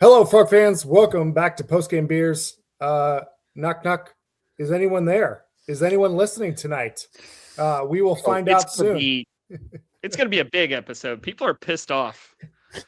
Hello, Frog fans. Welcome back to Postgame Beers. Knock, knock. Is anyone there? Is anyone listening tonight? We will find out soon. It's going to be a big episode. People are pissed off.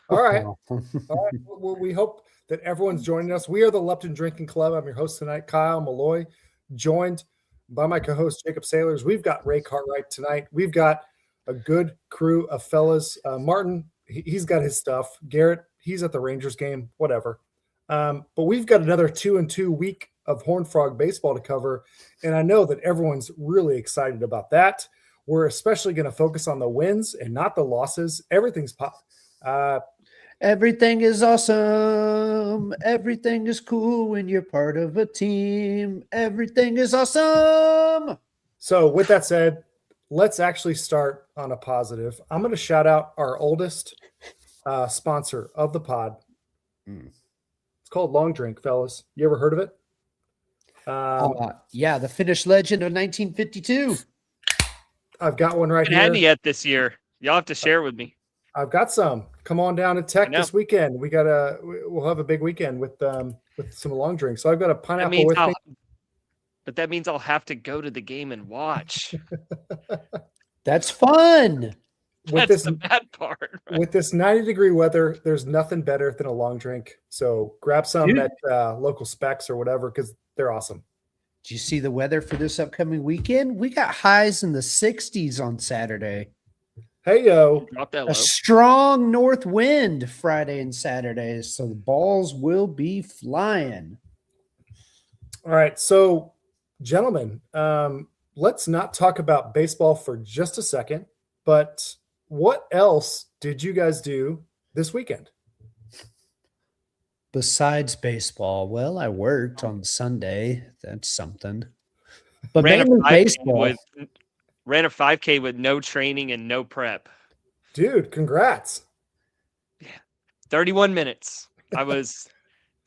All right. Well, we hope that everyone's joining us. We are the Lupton Drinking Club. I'm your host tonight, Kyle Malloy, joined by my co-host, Jacob Sailors. We've got Ray Cartwright tonight. We've got a good crew of fellas. Martin, he's got his stuff. Garrett, he's at the Rangers game, whatever. But we've got another 2-2 week of Horned Frog baseball to cover, and I know that everyone's really excited about that. We're especially going to focus on the wins and not the losses. Everything is awesome. Everything is cool when you're part of a team. Everything is awesome. So with that said, let's actually start on a positive. I'm going to shout out our oldest sponsor of the pod. It's called Long Drink, fellas. You ever heard of it? Yeah, the Finnish legend of 1952. I've got one right here. Had yet this year. Y'all have to share with me. I've got some. Come on down to Tech this weekend. We'll have a big weekend with some long drinks. So I've got a pineapple with me. But that means I'll have to go to the game and watch. That's fun. That's the bad part. Right? With this 90-degree weather, there's nothing better than a long drink. So grab some at local Specs or whatever, because they're awesome. Did you see the weather for this upcoming weekend? We got highs in the 60s on Saturday. Hey, yo. Drop that low. A strong north wind Friday and Saturday, so the balls will be flying. All right, so gentlemen, let's not talk about baseball for just a second, but what else did you guys do this weekend? Besides baseball, well, I worked on Sunday. That's something. But ran mainly baseball. Ran a 5K with no training and no prep. Dude, congrats. Yeah, 31 minutes. I was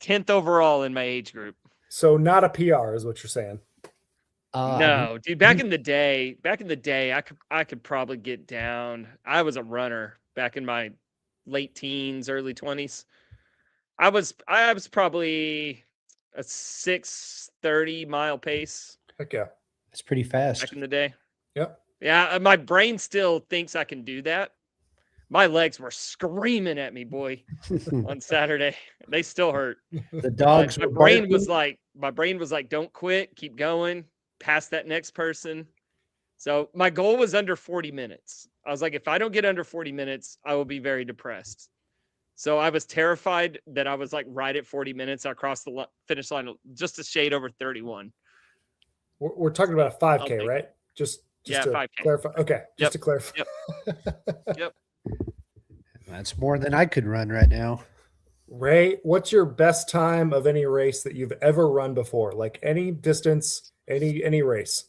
10th overall in my age group. So not a PR is what you're saying. No, dude, back in the day, I could probably get down. I was a runner back in my late teens, early 20s. I was probably a 6:30 mile pace. Heck yeah. That's pretty fast. Back in the day. Yep. Yeah, my brain still thinks I can do that. My legs were screaming at me, boy, on Saturday. They still hurt. The dogs. My brain was like, don't quit, keep going, past that next person. So my goal was under 40 minutes. I was like, if I don't get under 40 minutes, I will be very depressed. So I was terrified that I was like right at 40 minutes. I crossed the finish line just a shade over 31. We're talking about a 5K, right? Just to 5K. Clarify. Okay, just to clarify. Yep. That's more than I could run right now. Ray, what's your best time of any race that you've ever run before? Like any distance, any race?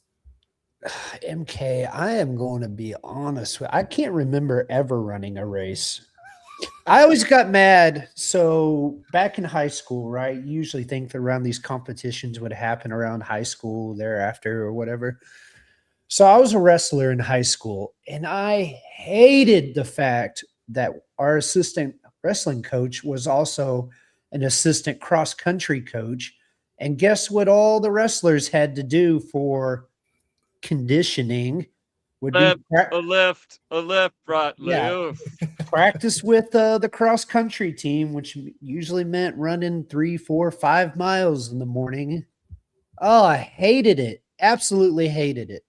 MK, I am going to be honest with you. I can't remember ever running a race. I always got mad. So back in high school, right? You usually think that around these competitions would happen around high school thereafter or whatever. So I was a wrestler in high school, and I hated the fact that our assistant wrestling coach was also an assistant cross-country coach. And guess what all the wrestlers had to do for conditioning? Would a left, right, left. Practice with the cross-country team, which usually meant running 3, 4, 5 miles in the morning. Oh, I hated it. Absolutely hated it.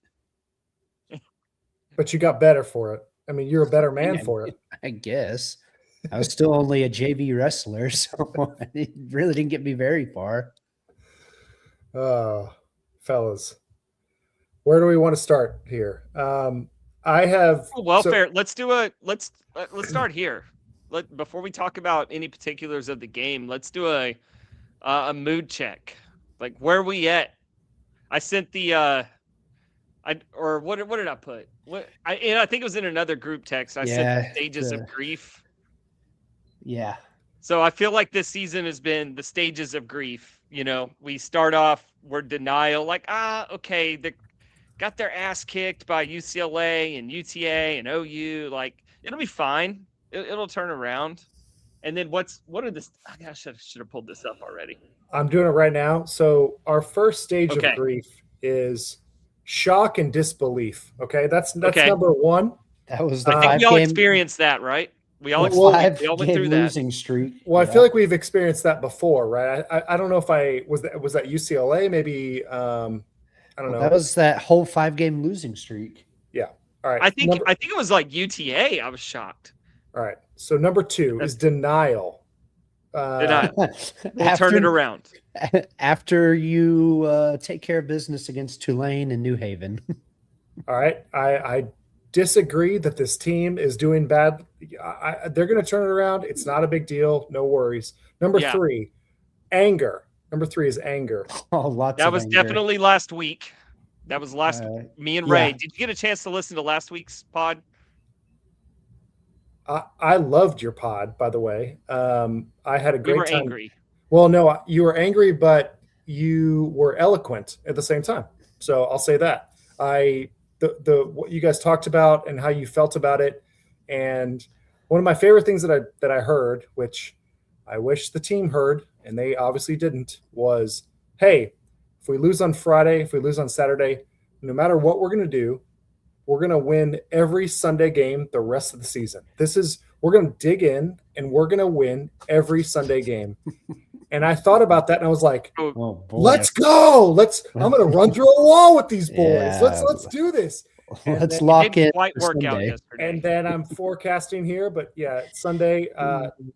But you got better for it. I mean, you're a better man for it. I guess. I was still only a JV wrestler, so it really didn't get me very far. Fellas, where do we want to start here? I have welfare. Let's start here. Before we talk about any particulars of the game, let's do a mood check. Like, where are we at? I sent the what did I put? I think it was in another group text. I said the stages of grief. Yeah. So I feel like this season has been the stages of grief. You know, we start off, we're denial, like, okay, they got their ass kicked by UCLA and UTA and OU. Like, it'll be fine. It'll turn around. And then what are this? I should have pulled this up already. I'm doing it right now. So our first stage Okay. of grief is shock and disbelief. Okay, that's Okay. number one. That was the I think we all five-game experienced that, right? We all Well, we all went through that. losing streak. Well, I Yeah. feel like we've experienced that before, right? I don't know if I was that UCLA, maybe I don't know. That was that whole 5-game losing streak. Yeah. All right. I think it was like UTA. I was shocked. All right. So number two is denial. Denial. We'll turn it around. After you take care of business against Tulane and New Haven. All right. I disagree that this team is doing bad. They're going to turn it around. It's not a big deal. No worries. Number three, anger. Number three is anger. Oh, lots that of was anger. definitely last week. That was me and Ray. Did you get a chance to listen to last week's pod? I loved your pod, by the way. I had a great time. Angry. Well, no, you were angry, but you were eloquent at the same time. So I'll say that. What you guys talked about and how you felt about it, and one of my favorite things that I heard, which I wish the team heard, and they obviously didn't, was, hey, if we lose on Friday, if we lose on Saturday, no matter what we're going to do, we're going to win every Sunday game the rest of the season. We're going to dig in and we're going to win every Sunday game. And I thought about that and I was like, let's go. I'm going to run through a wall with these boys. Yeah. Let's do this. Let's lock in. Quite work out yesterday. And then I'm forecasting here, but yeah, Sunday,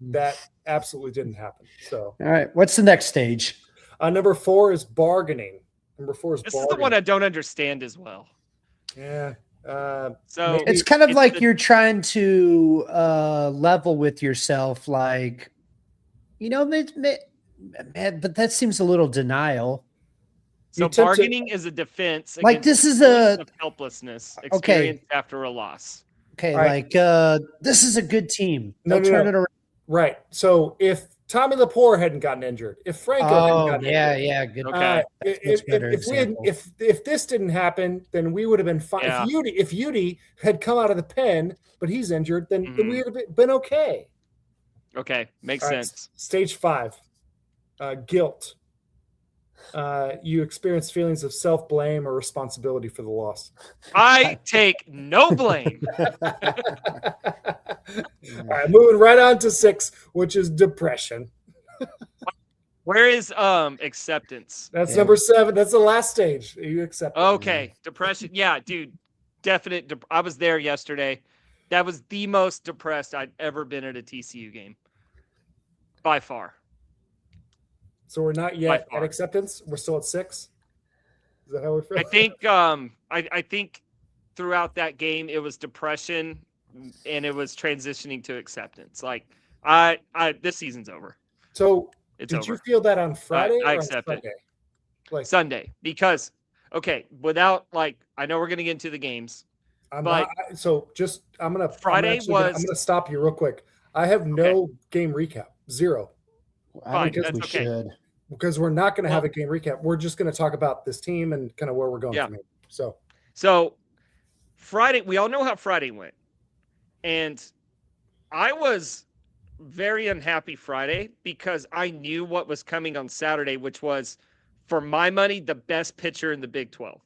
that absolutely didn't happen. So, all right. What's the next stage? Number four is bargaining. This is the one I don't understand as well. Yeah. So it's kind of like you're trying to level with yourself, like, man, but that seems a little denial. So bargaining is a defense. Like this is a helplessness experienced after a loss. Okay, like this is a good team. They'll turn it around. Right. So if Tommy Lepore hadn't gotten injured, if Franco hadn't gotten injured, good. Okay. If this didn't happen, then we would have been fine. Yeah. If Udi had come out of the pen, but he's injured, then we would have been okay. Okay, makes sense. Stage 5, guilt. You experience feelings of self-blame or responsibility for the loss. I take no blame. All right, moving right on to 6, which is depression. Where is acceptance? That's number 7. That's the last stage. You accept. Okay, depression. Yeah, dude, definite. I was there yesterday. That was the most depressed I'd ever been at a TCU game, by far. So we're not yet at acceptance. We're still at 6. Is that how we feel? I think I think throughout that game it was depression and it was transitioning to acceptance. Like this season's over. So it's did over. you feel that on Friday? I or accept on Sunday? Like Sunday, because without I know we're gonna get into the games. I'm gonna Friday I'm gonna stop you real quick. I have no game recap. 0. I think we should. Because we're not going to have a game recap. We're just going to talk about this team and kind of where we're going from here. So Friday, we all know how Friday went. And I was very unhappy Friday because I knew what was coming on Saturday, which was, for my money, the best pitcher in the Big 12.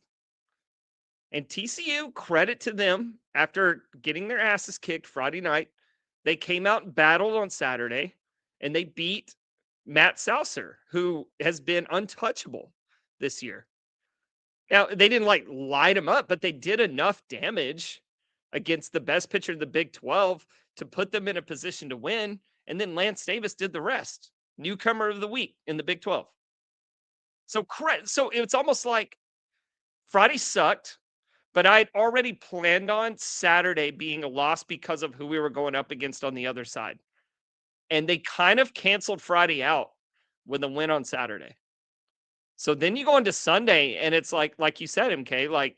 And TCU, credit to them, after getting their asses kicked Friday night, they came out and battled on Saturday, and they beat Matt Saucer, who has been untouchable this year. Now, they didn't light him up, but they did enough damage against the best pitcher in the Big 12 to put them in a position to win. And then Lance Davis did the rest. Newcomer of the week in the Big 12. So it's almost like Friday sucked, but I'd already planned on Saturday being a loss because of who we were going up against on the other side. And they kind of canceled Friday out with a win on Saturday. So then you go into Sunday, and it's like you said, MK, like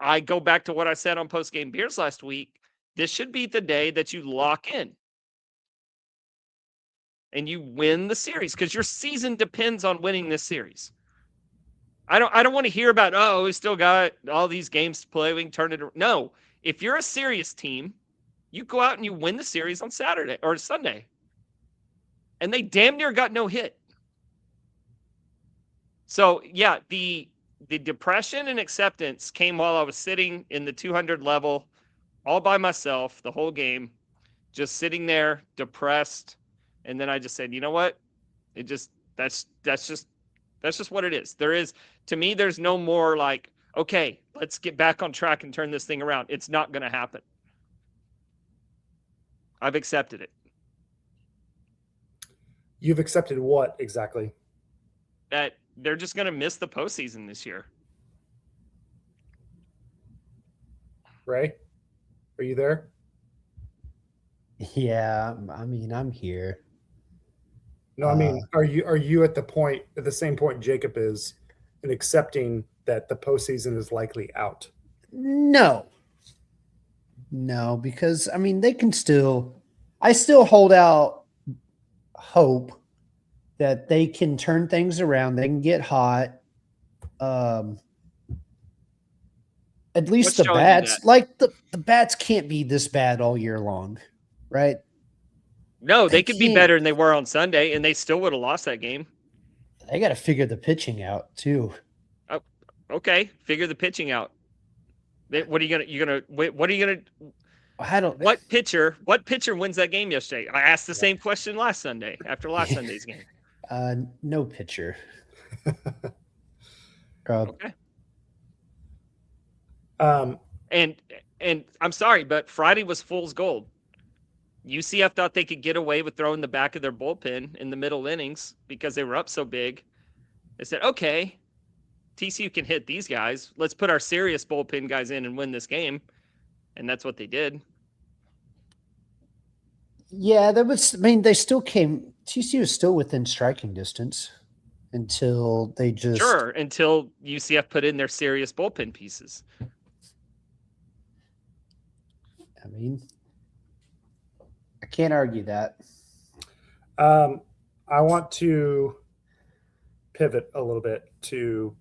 I go back to what I said on Postgame Beers last week. This should be the day that you lock in and you win the series, because your season depends on winning this series. I don't want to hear about, we still got all these games to play, we can turn it around. No, if you're a serious team, you go out and you win the series on Saturday or Sunday. And they damn near got no hit. So, yeah, the depression and acceptance came while I was sitting in the 200 level all by myself the whole game, just sitting there depressed. And then I just said, you know what? That's just what it is. To me, there's no more like, okay, let's get back on track and turn this thing around. It's not going to happen. I've accepted it. You've accepted what exactly? That they're just going to miss the postseason this year. Ray, are you there? Yeah, I mean, I'm here. No, I mean, are you at the same point Jacob is in accepting that the postseason is likely out? No, because I mean, I still hold out hope that they can turn things around. They can get hot. At least the bats, like the bats can't be this bad all year long, right? No, they could be better than they were on Sunday, and they still would have lost that game. They got to figure the pitching out too. Oh, okay, figure the pitching out. What are you gonna? What pitcher wins that game yesterday? I asked the same question last Sunday after last Sunday's game. No pitcher. Okay. And I'm sorry, but Friday was fool's gold. UCF thought they could get away with throwing the back of their bullpen in the middle innings because they were up so big. They said, okay, TCU can hit these guys. Let's put our serious bullpen guys in and win this game. And that's what they did. Yeah, they still came. TCU was still within striking distance until until UCF put in their serious bullpen pieces. I mean, I can't argue that. I want to pivot a little bit to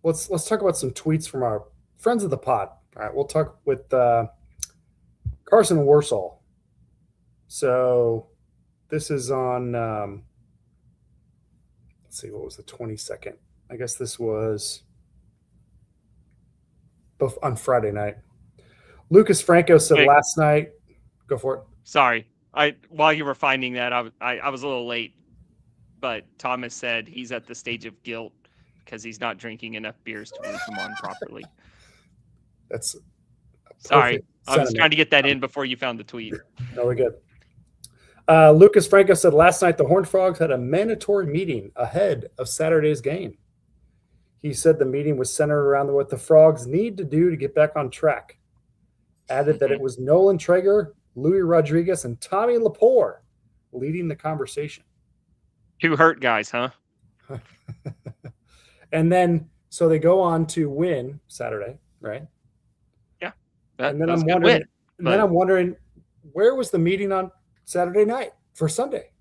let's talk about some tweets from our friends of the pod. All right, we'll talk with Carson Warsall. So this is on let's see, what was the 22nd? I guess this was on Friday night. Lucas Franco said last night. Go for it. Sorry, while you were finding that, I was a little late, but Thomas said he's at the stage of guilt because he's not drinking enough beers to root him on properly. That's sorry. I was trying to get that in before you found the tweet. No, we're good. Lucas Franco said last night the Horned Frogs had a mandatory meeting ahead of Saturday's game. He said the meeting was centered around what the Frogs need to do to get back on track. Added that it was Nolan Traeger, Louis Rodriguez, and Tommy Lepore leading the conversation. 2 hurt guys, huh? And then, so they go on to win Saturday, right? Yeah. And then I'm wondering, where was the meeting on Saturday night for Sunday?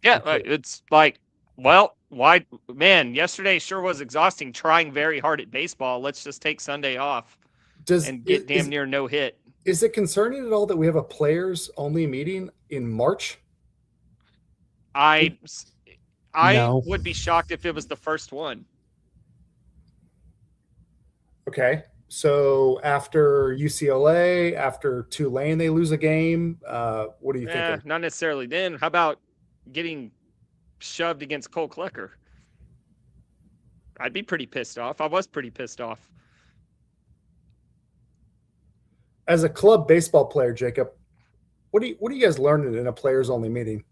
It's like, well, why, man, yesterday sure was exhausting trying very hard at baseball. Let's just take Sunday off and get damn near no hit. Is it concerning at all that we have a players only meeting in March? I would be shocked if it was the first one. Okay. So after UCLA, after Tulane, they lose a game. What are you thinking? Not necessarily then. How about getting shoved against Cole Klecker? I'd be pretty pissed off. I was pretty pissed off. As a club baseball player, Jacob, what are you guys learning in a players only meeting?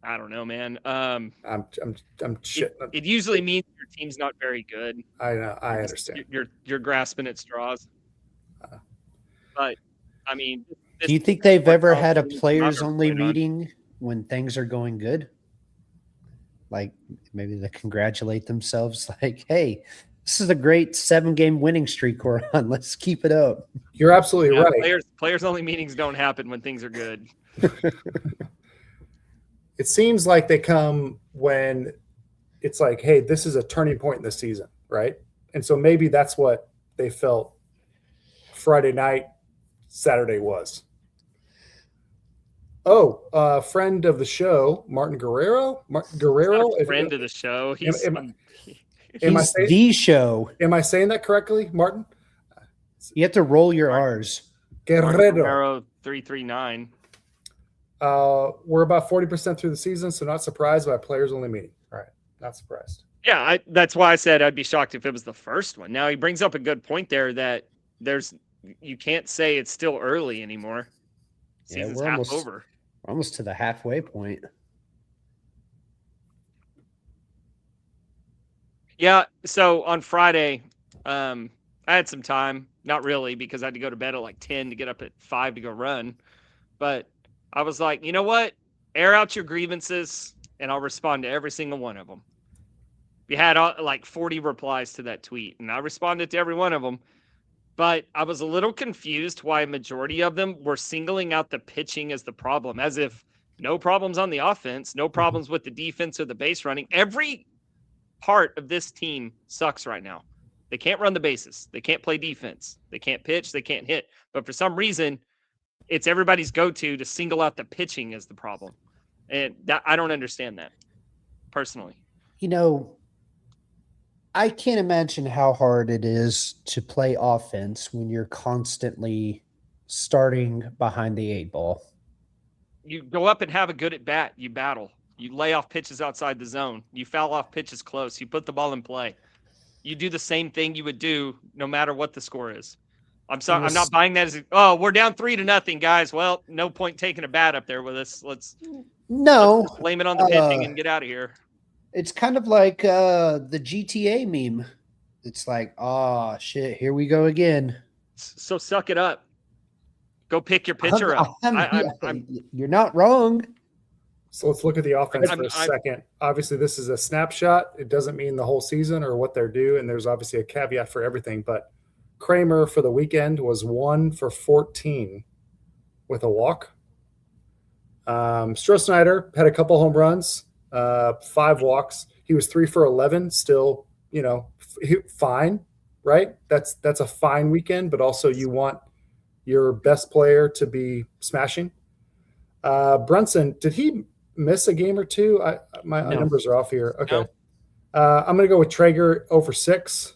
I don't know, man. I'm shit. It usually means your team's not very good. I know. I understand. You're grasping at straws. But I mean, do you think they've ever had a players only meeting when things are going good? Like maybe they congratulate themselves, like, "Hey, this is a great 7-game winning streak we're on. Let's keep it up." You're absolutely right. Players only meetings don't happen when things are good. It seems like they come when it's like, hey, this is a turning point in the season, right? And so maybe that's what they felt Friday night, Saturday was. Oh, friend of the show, Martin Guerrero. Martin Guerrero, He's not a friend of the show. He's am I He's saying the show. am I saying that correctly, Martin? You have to roll your R's. Guerrero. Guerrero 339. We're about 40% through the season, so not surprised by players only meeting. All right, not surprised. Yeah, that's why I said I'd be shocked if it was the first one. Now he brings up a good point there that you can't say it's still early anymore. Season's half over. Almost to the halfway point. Yeah, so on Friday, I had some time. Not really, because I had to go to bed at like 10 to get up at 5 to go run. But I was like, you know what? Air out your grievances, and I'll respond to every single one of them. We had like 40 replies to that tweet, and I responded to every one of them. But I was a little confused why a majority of them were singling out the pitching as the problem, as if no problems on the offense, no problems with the defense or the base running. Every part of this team sucks right now. They can't run the bases. They can't play defense. They can't pitch. They can't hit. But for some reason, it's everybody's go-to to single out the pitching as the problem. And I don't understand that personally. You know, I can't imagine how hard it is to play offense when you're constantly starting behind the 8-ball. You go up and have a good at bat. You battle. You lay off pitches outside the zone. You foul off pitches close. You put the ball in play. You do the same thing you would do no matter what the score is. I'm sorry. I'm not buying that as we're down 3-0, guys. Well, no point taking a bat up there with us. Let's blame it on the pitching and get out of here. It's kind of like the GTA meme. It's like, oh shit, here we go again. So suck it up. Go pick your pitcher up. You're not wrong. So let's look at the offense for a second. Obviously, this is a snapshot. It doesn't mean the whole season or what they're due, and there's obviously a caveat for everything. But Kramer for the weekend was 1 for 14 with a walk. Stroh had a couple home runs, 5 walks. He was 3 for 11, still, fine, right? That's a fine weekend, but also you want your best player to be smashing. Brunson, did he miss a game or two? My numbers are off here. Okay. No. I'm going to go with Traeger 0 for 6.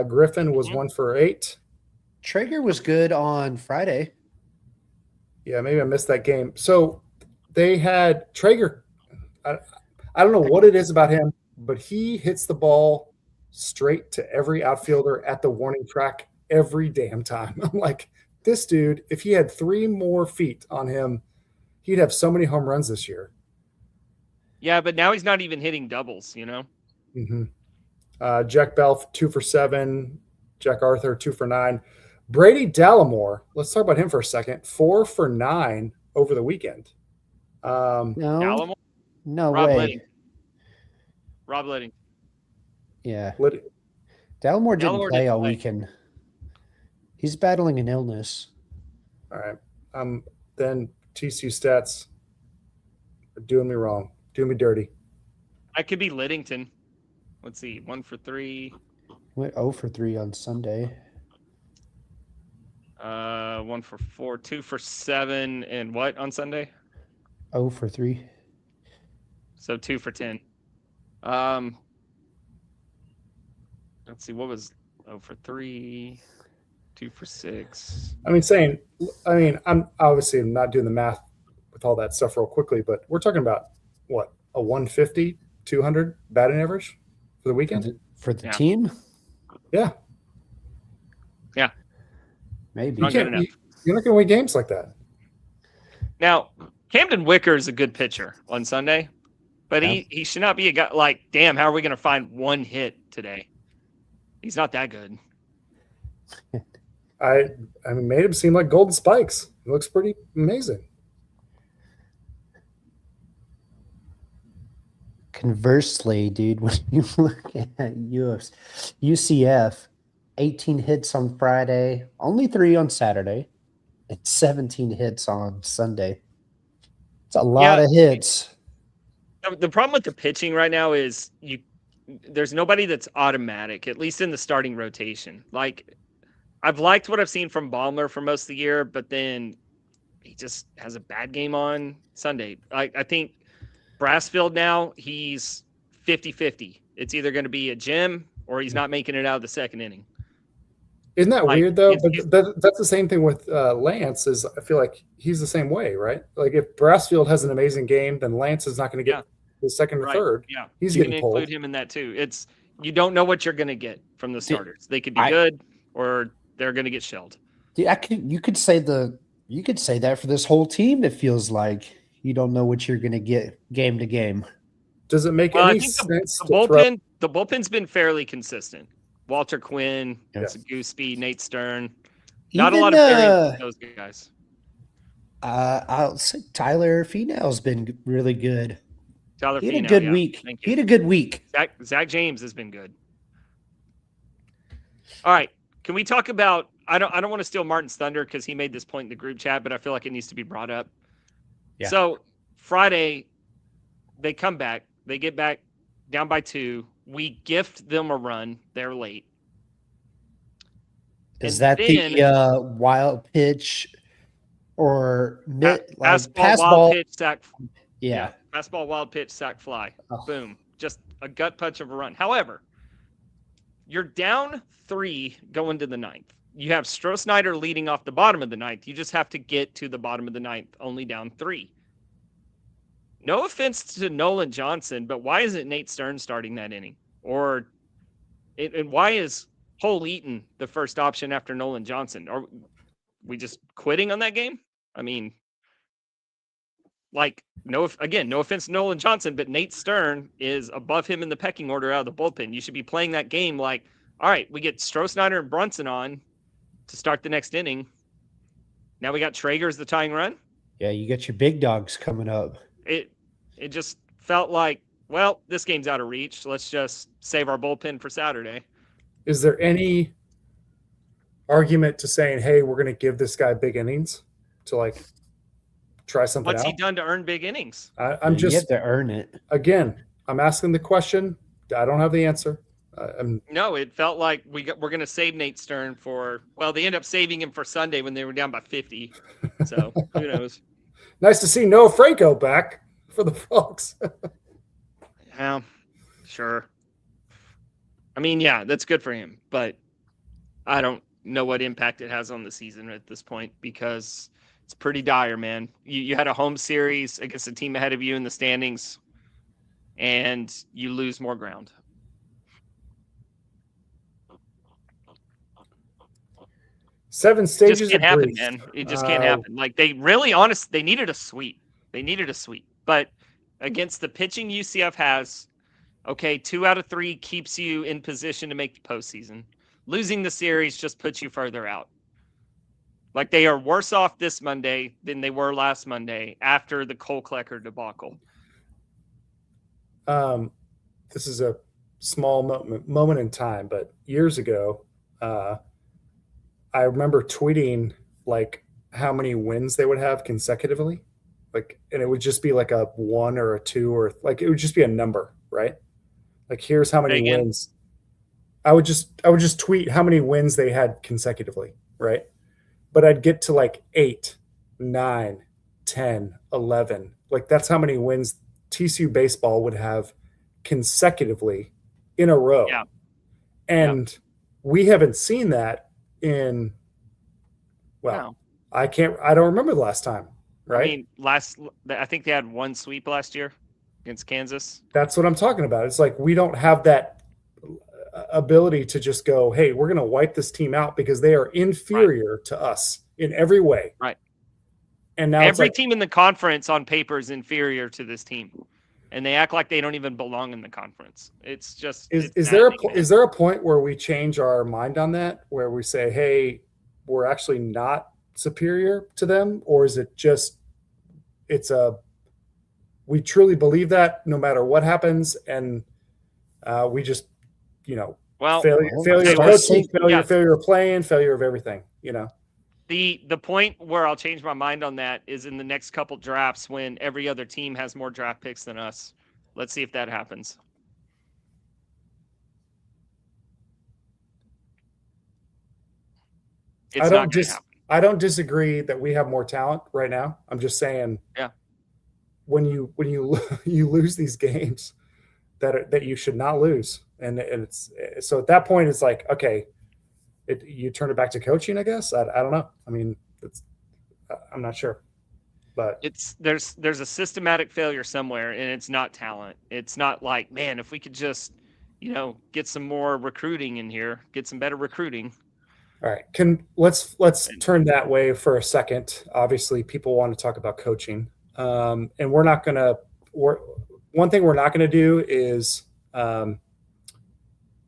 Griffin was 1 for 8. Traeger was good on Friday. Yeah, maybe I missed that game. So they had Traeger. I don't know what it is about him, but he hits the ball straight to every outfielder at the warning track every damn time. I'm like, this dude, if he had 3 more feet on him, he'd have so many home runs this year. Yeah, but now he's not even hitting doubles, Mm-hmm. Jack Bell, 2 for 7. Jack Arthur, 2 for 9. Brady Dallimore, let's talk about him for a second. 4 for 9 over the weekend. Dallimore? No Rob way. Letting. Rob Letting. Yeah. Dallimore didn't play all weekend. He's battling an illness. All right. Then TCU stats are doing me wrong, doing me dirty. I could be Liddington. Let's see, 1 for 3. Went 0 for 3 on Sunday. 1 for 4, 2 for 7, and what on Sunday? 0 for 3. So 2 for 10. Let's see, what was 0 for 3, 2 for 6? I'm obviously not doing the math with all that stuff real quickly, but we're talking about what, a 150, 200 batting average for the weekend? For the team? Yeah. Yeah. Maybe. Not good enough. You're not going to win games like that. Now, Camden Wicker is a good pitcher on Sunday, but he should not be a guy like, damn, how are we going to find 1 hit today? He's not that good. I made him seem like golden spikes. He looks pretty amazing. Conversely, dude, when you look at UCF, 18 hits on Friday, only 3 on Saturday, and 17 hits on Sunday. It's a lot of hits. The problem with the pitching right now is there's nobody that's automatic, at least in the starting rotation. Like, I've liked what I've seen from Ballmer for most of the year, but then he just has a bad game on Sunday. I think Brassfield now, he's 50-50. It's either going to be a gem or he's not making it out of the second inning. Isn't that Like, weird though? But that's the same thing with Lance. Is I feel like he's the same way, right? Like if Brassfield has an amazing game, then Lance is not going to get the second or third. Yeah, he's you getting can include pulled. him in that too. It's you don't know what you're going to get from the starters. They could be good or they're going to get shelled. Dude, you could say that for this whole team. It feels like you don't know what you're going to get game to game. Does it make any sense? The bullpen's been fairly consistent. Walter Quinn, Gooseby, Nate Stern. Not a lot of variance with those guys. I'll say Tyler Finau's been really good. He had a good week. He had a good week. Zach James has been good. All right. Can we talk about I don't want to steal Martin's thunder because he made this point in the group chat, but I feel like it needs to be brought up. Yeah. So Friday, they come back. They get back down by 2. We gift them a run. They're late. Is that the wild pitch or fastball, wild pitch, sack? Yeah. Fastball, wild pitch, sack, fly. Oh. Boom. Just a gut punch of a run. However, you're down 3 going to the 9th. You have Stroh-Snyder leading off the bottom of the 9th. You just have to get to the bottom of the 9th, only down 3. No offense to Nolan Johnson, but why isn't Nate Stern starting that inning? And why is Cole Eaton the first option after Nolan Johnson? Are we just quitting on that game? I mean, like, no offense to Nolan Johnson, but Nate Stern is above him in the pecking order out of the bullpen. You should be playing that game like, all right, we get Stroh-Snyder and Brunson on to start the next inning. Now we got Traeger as the tying run. Yeah, you got your big dogs coming up. It just felt like, well, this game's out of reach. Let's just save our bullpen for Saturday. Is there any argument to saying, hey, we're going to give this guy big innings to like try something What's out? he done to earn big innings? I'm just you have to earn it. Again, I'm asking the question. I don't have the answer. No, it felt like we're going to save Nate Stern for, well, they end up saving him for Sunday when they were down by 50. So who knows? Nice to see Noah Franco back for the Frogs. Yeah, sure. I mean, yeah, that's good for him, but I don't know what impact it has on the season at this point because it's pretty dire, man. You had a home series against a team ahead of you in the standings, and you lose more ground. Seven stages. It just can't happen, man. It just can't happen. Like they needed a sweep. But against the pitching UCF has, okay, 2 out of 3 keeps you in position to make the postseason. Losing the series just puts you further out. Like they are worse off this Monday than they were last Monday after the Cole Klecker debacle. This is a small moment in time, but years ago, I remember tweeting like how many wins they would have consecutively. Like, and it would just be like a 1 or a 2 or like, it would just be a number, right? Like, here's how many wins. I would just tweet how many wins they had consecutively, right? But I'd get to like 8, 9, 10, 11. Like that's how many wins TCU baseball would have consecutively in a row. Yeah. And we haven't seen that in, I don't remember the last time, right? I mean, I think they had 1 sweep last year against Kansas. That's what I'm talking about. It's like we don't have that ability to just go, hey, we're going to wipe this team out because they are inferior to us in every way. Right. And now every team in the conference on paper is inferior to this team. And they act like they don't even belong in the conference. It's just is there a point where we change our mind on that, where we say, hey, we're actually not superior to them, or is it just we truly believe that no matter what happens, and we just failure of coaching, failure of playing, failure of everything, The point where I'll change my mind on that is in the next couple drafts when every other team has more draft picks than us. Let's see if that happens. it's not going to happen. I don't disagree that we have more talent right now. I'm just saying, Yeah. when you you lose these games that you should not lose, and it's so at that point it's like, okay, you turn it back to coaching, I guess. I don't know. I mean, I'm not sure, but there's a systematic failure somewhere, and it's not talent. It's not like, man, if we could just get some more recruiting in here, get some better recruiting. All right, let's turn that way for a second. Obviously, people want to talk about coaching, and we're not going to. One thing we're not going to do is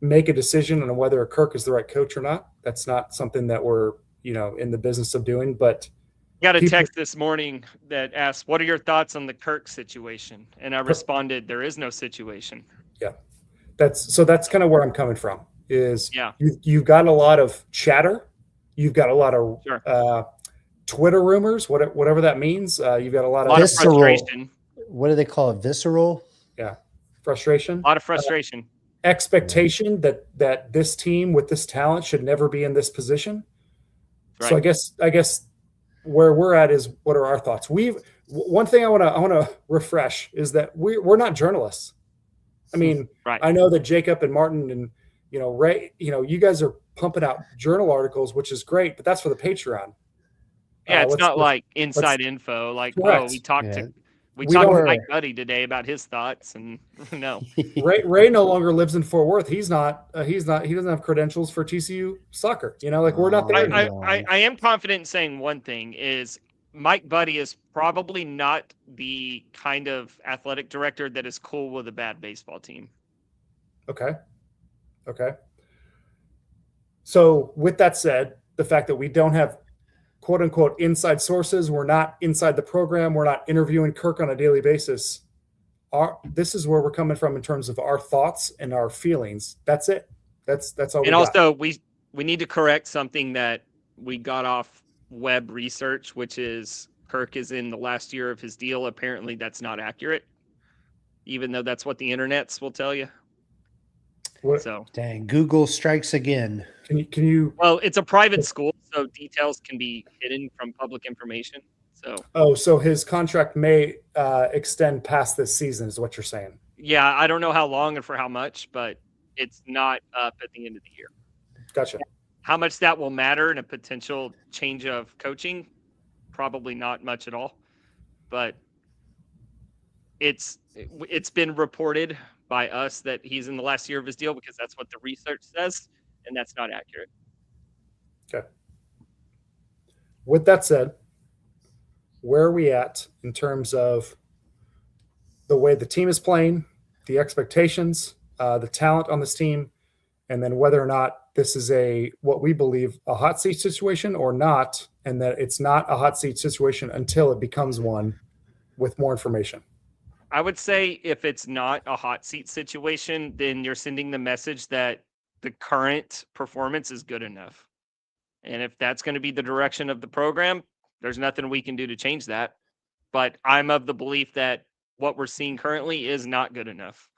make a decision on whether Kirk is the right coach or not. That's not something that we're in the business of doing. But got a text this morning that asked, "What are your thoughts on the Kirk situation?" And I responded, "There is no situation." Yeah, that's kind of where I'm coming from. Is yeah, you've got a lot of chatter, you've got a lot of Twitter rumors, whatever that means. You've got a lot of frustration. What do they call it? Visceral? Yeah, frustration. A lot of frustration. Expectation that this team with this talent should never be in this position. Right. So I guess where we're at is, what are our thoughts? One thing I want to refresh is that we're not journalists. I mean, right. I know that Jacob and Martin and Ray, you guys are pumping out journal articles, which is great, but that's for the Patreon. Yeah, it's not like inside info. Like, correct. We talked to Mike Buddy today about his thoughts, and no. Ray no longer lives in Fort Worth. He doesn't have credentials for TCU soccer. We're not there. I am confident in saying one thing is Mike Buddy is probably not the kind of athletic director that is cool with a bad baseball team. Okay. So with that said, the fact that we don't have quote unquote inside sources, we're not inside the program, we're not interviewing Kirk on a daily basis. This is where we're coming from in terms of our thoughts and our feelings. That's it. That's all. And also we need to correct something that we got off web research, which is Kirk is in the last year of his deal. Apparently that's not accurate, even though that's what the internets will tell you. What? So dang, Google strikes again. Can you? Well, it's a private school, so details can be hidden from public information. So his contract may extend past this season, is what you're saying? Yeah, I don't know how long and for how much, but it's not up at the end of the year. Gotcha. How much that will matter in a potential change of coaching? Probably not much at all, but it's been reported by us that he's in the last year of his deal because that's what the research says, and that's not accurate. Okay. With that said, where are we at in terms of the way the team is playing, the expectations, the talent on this team, and then whether or not this is what we believe a hot seat situation or not, and that it's not a hot seat situation until it becomes one with more information? I would say if it's not a hot seat situation, then you're sending the message that the current performance is good enough. And if that's going to be the direction of the program, there's nothing we can do to change that. But I'm of the belief that what we're seeing currently is not good enough.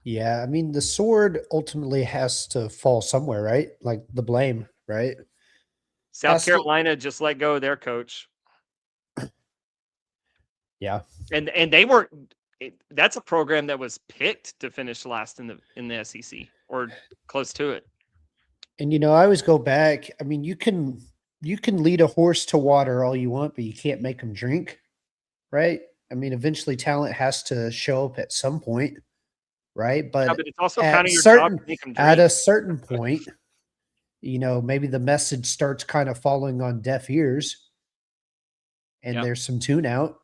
Yeah, I mean, the sword ultimately has to fall somewhere, right? Like the blame, right? South Carolina just let go of their coach. Yeah. And they were that's a program that was picked to finish last in the SEC or close to it. And I always go back. I mean, you can lead a horse to water all you want, but you can't make them drink, right? I mean, eventually talent has to show up at some point, right? But it's also kind of your job to make them drink. At a certain point, maybe the message starts kind of falling on deaf ears, and there's some tune out.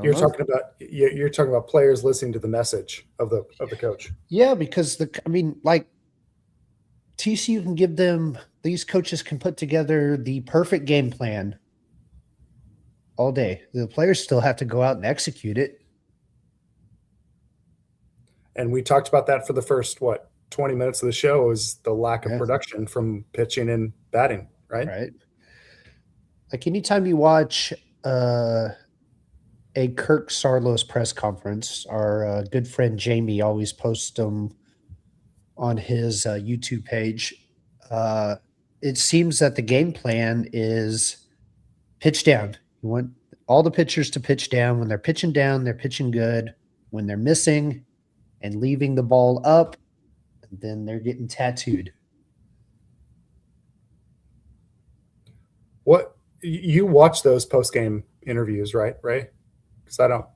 You're talking about players listening to the message of the coach. Yeah, because TCU can give them, these coaches can put together the perfect game plan all day. The players still have to go out and execute it. And we talked about that for the first 20 minutes of the show, is the lack of production from pitching and batting, right? Right. Like anytime you watch a Kirk Saarloos press conference, our good friend Jamie always posts them on his YouTube page. it seems that the game plan is pitch down. You want all the pitchers to pitch down. When they're pitching down, they're pitching good. When they're missing and leaving the ball up, then they're getting tattooed. What you watch those post game interviews, right? Ray? Because I don't.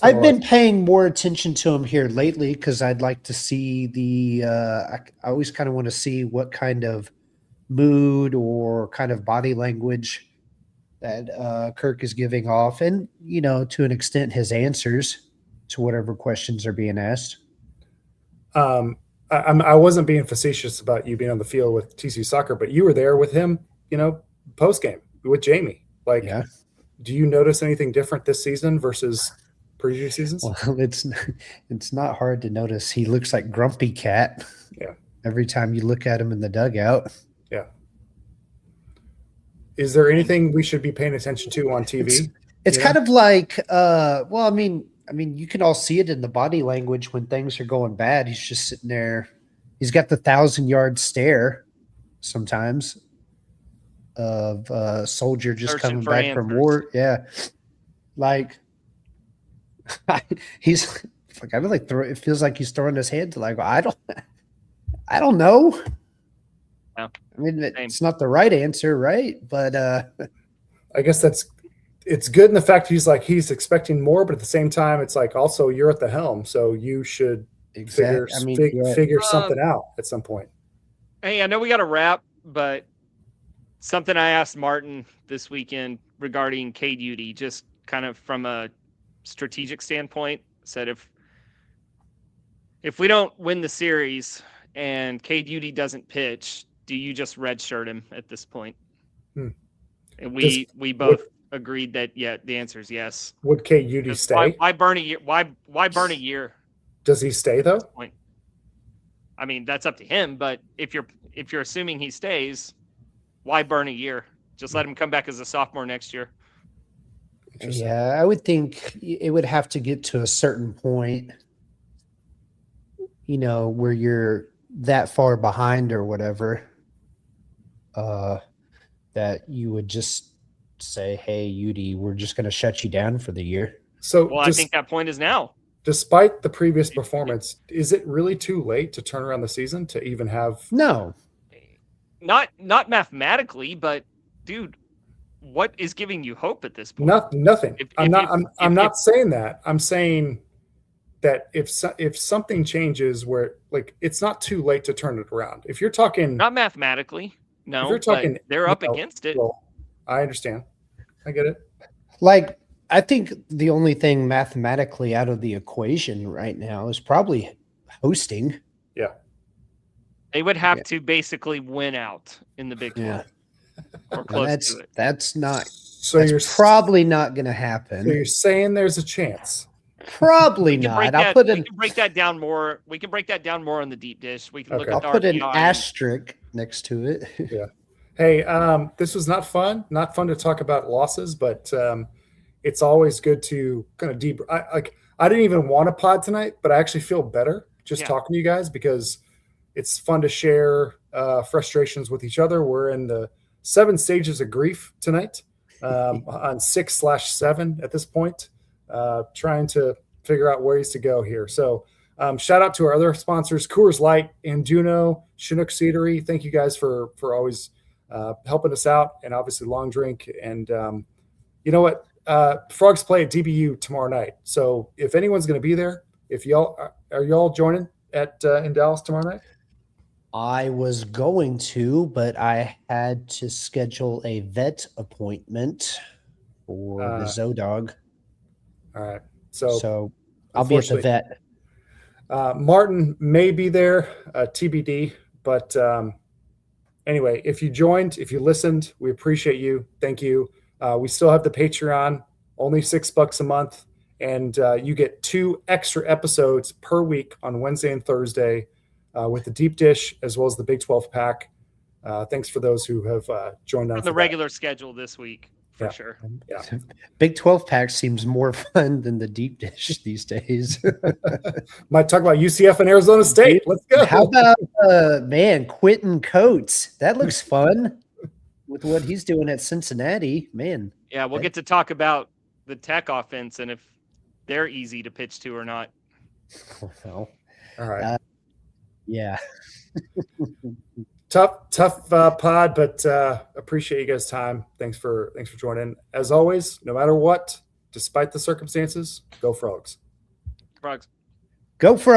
I've been paying more attention to them here lately because I'd like to see the. I always kind of want to see what kind of mood or kind of body language that Kirk is giving off, and to an extent, his answers to whatever questions are being asked. I wasn't being facetious about you being on the field with TCU soccer, but you were there with him, post game with Jamie. Yeah. Do you notice anything different this season versus previous seasons? Well, it's not hard to notice. He looks like Grumpy Cat. Yeah. Every time you look at him in the dugout. Yeah. Is there anything we should be paying attention to on TV? It's kind of like, I mean, you can all see it in the body language when things are going bad. He's just sitting there. He's got the 1,000-yard stare sometimes of a soldier just coming back from war. Yeah. Like, he's like, I really it feels like he's throwing his hand to like, I don't know. Yeah. I mean, it's not the right answer, right? But I guess it's good in the fact he's expecting more, but at the same time, it's like also you're at the helm, so you should figure something out at some point. Hey, I know we got to wrap, but something I asked Martin this weekend regarding Cade Udy, just kind of from a strategic standpoint, said if we don't win the series and Cade Udy doesn't pitch, do you just redshirt him at this point? And we both agreed that the answer is yes. Would Cade Udy stay? Why burn a year? Why burn a year? Does he stay though? I mean, that's up to him. But if you're assuming he stays, why burn a year? Just let him come back as a sophomore next year. Yeah, I would think it would have to get to a certain point, where you're that far behind or whatever, that you would just say, hey, Udy, we're just going to shut you down for the year. So, I think that point is now. Despite the previous performance, is it really too late to turn around the season to even have? No. Not mathematically, but dude, what is giving you hope at this point? Nothing. I'm not saying that. I'm saying that if something changes where it's not too late to turn it around. If you're talking not mathematically, no. If you're talking, they're up against it. Well, I understand. I get it. I think the only thing mathematically out of the equation right now is probably hosting. Yeah. They would have to basically win out in the Big 12. Or close to it. That's probably not going to happen. So you're saying there's a chance? Probably not. We can break that down more. We can break that down more on the deep dish. We can look at I'll put an asterisk next to it. Yeah. Hey, this was not fun. Not fun to talk about losses, but it's always good to kind of deep. I didn't even want to pod tonight, but I actually feel better just talking to you guys because it's fun to share frustrations with each other. We're in the 7 stages of grief tonight, on 6/7 at this point, trying to figure out ways to go here. So shout out to our other sponsors, Coors Light, Anduno, Chinook Cedary. Thank you guys for always helping us out, and obviously Long Drink. And you know what? Frogs play at DBU tomorrow night. So if anyone's going to be there, are y'all joining in Dallas tomorrow night? I was going to, but I had to schedule a vet appointment for the Zodog. All right. So I'll be at the vet. Martin may be there, TBD. But anyway, if you joined, if you listened, we appreciate you. Thank you. We still have the Patreon, only $6 a month. And you get 2 extra episodes per week on Wednesday and Thursday with the deep dish as well as the Big 12 pack. Thanks for those who have joined on the regular schedule this week. for Yeah. sure. Yeah. Big 12 pack seems more fun than the deep dish these days. Might talk about UCF and Arizona State. Let's go. How about man, Quentin Coates? That looks fun with what he's doing at Cincinnati. Man. Yeah, we'll get to talk about the Tech offense and if they're easy to pitch to or not. Well, All right. yeah. Tough pod, but appreciate you guys' time. Thanks for joining. As always, no matter what, despite the circumstances, go Frogs. Frogs. Go for